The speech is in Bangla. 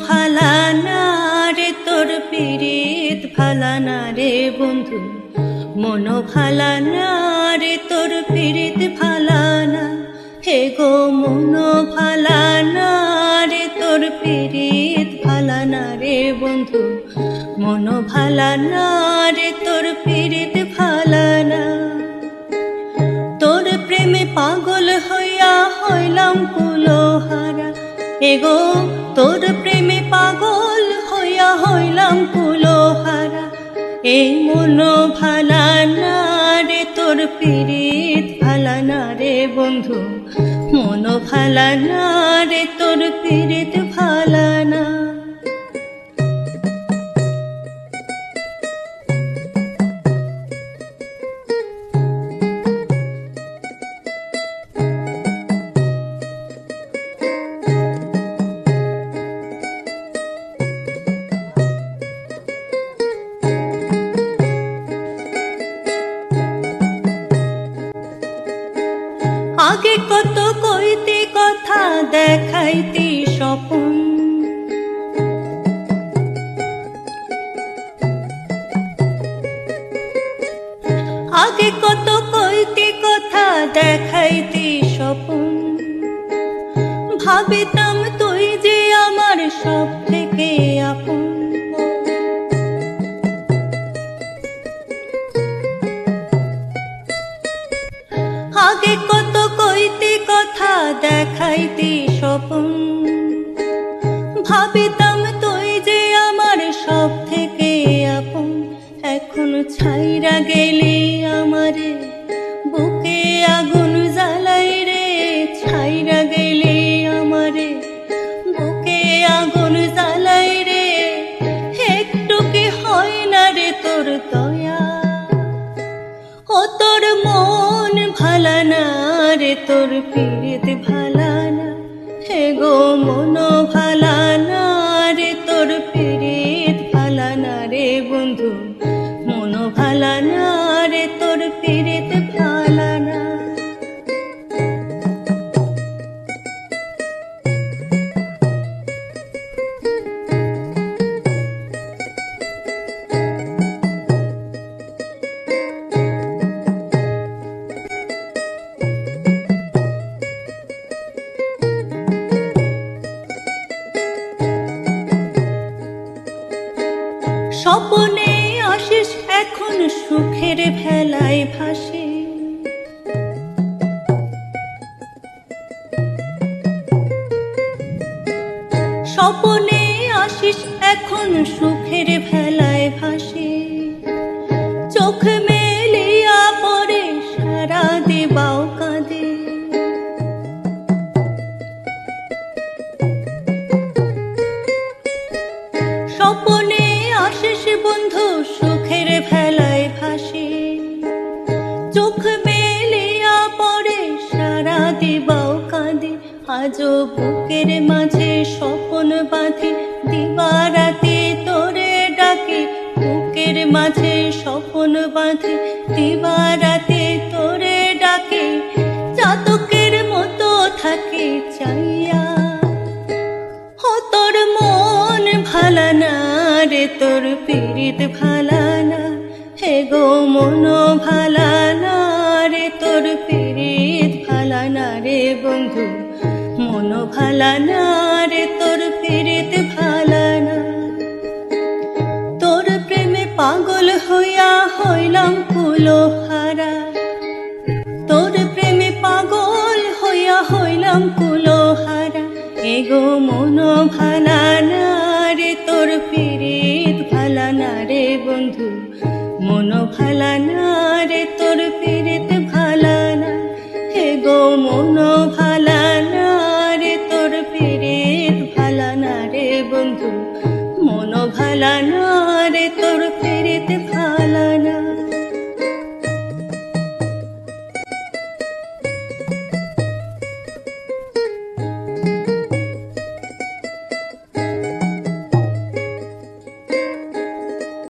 ভালানা রে তোর পীড়িত ভালানা রে বন্ধু, মন ভালানা রে তোর পীড়িত ভালানা। হে গো মন ভালানা রে তোর পীড়িত ভালানা রে বন্ধু, মন ভালানা রে তোর পীড়িত ভালানা। তোর প্রেমে পাগল হইয়া হইলাম কুলোহারা, এগো তোর প্রেমে পাগল হইয়া হইলাম কুলোহারা। এই মন ভালানা রে তোর পীড়িত ভালানা রে বন্ধু, মন ভালানা রে তোর পীড়িত ভালানা। আগে কত কইতে কথা দেখাইতে স্বপন, আগে কত কইতে কথা দেখাইতে স্বপন। ভাবিতাম তুই যে আমার সব থেকে আপন, আগে কত কইতে কথা দেখাইতে স্বপন। ভাবিতাম তুই যে আমার সব থেকে আপন, এখন ছাইরা গেলি আমারে বুকে আগুন জ্বালাই রে। ছাইরা গেলি আমারে বুকে আগুন জ্বালাই রে, একটু কি হয় না রে তোর দয়া। ও তোর মন ভালানা রে তোর পীড়িত ভালানা, হে গো মন ভালানা রে তোর পীড়িত ভালানা রে বন্ধু, মন ভালানা রে তোর পীড়িত ভালানা। স্বপনে আসিস এখন সুখের ভেলায় ভাসে, স্বপনে আসিস এখন সুখের ভেলায় ভাসে। চোখ মেলিয়া পরে সারা দিবাও কাঁদে, স্বপনে আসিস বন্ধু সুখের ভেলায় ভাসে। চোখ মেলিয়া পরে সারা দিবাও কাঁদে, আজও বুকের মাঝে স্বপন বাঁধে দিবারাতে তোরে ডাকে। বুকের মাঝে স্বপন বাঁধে দিবারাতে তোরে ডাকে, চাতকের মতো থাকে চাইয়া। ও তোর মন ভালানা রে তোর পীড়িত ভালানা, হে গো মন ভালানা রে তোর পীড়িত ভালানা রে বন্ধু, মন ভালানা রে তোর পীড়িত ভালানা। তোর প্রেমে পাগল হইয়া হইলাম কুলোহারা, তোর প্রেমে পাগল হইয়া হইলাম কুলোহারা। এগো মন ভালানা রে তোর পীড়িত ভালানা রে বন্ধু, মন ভালানা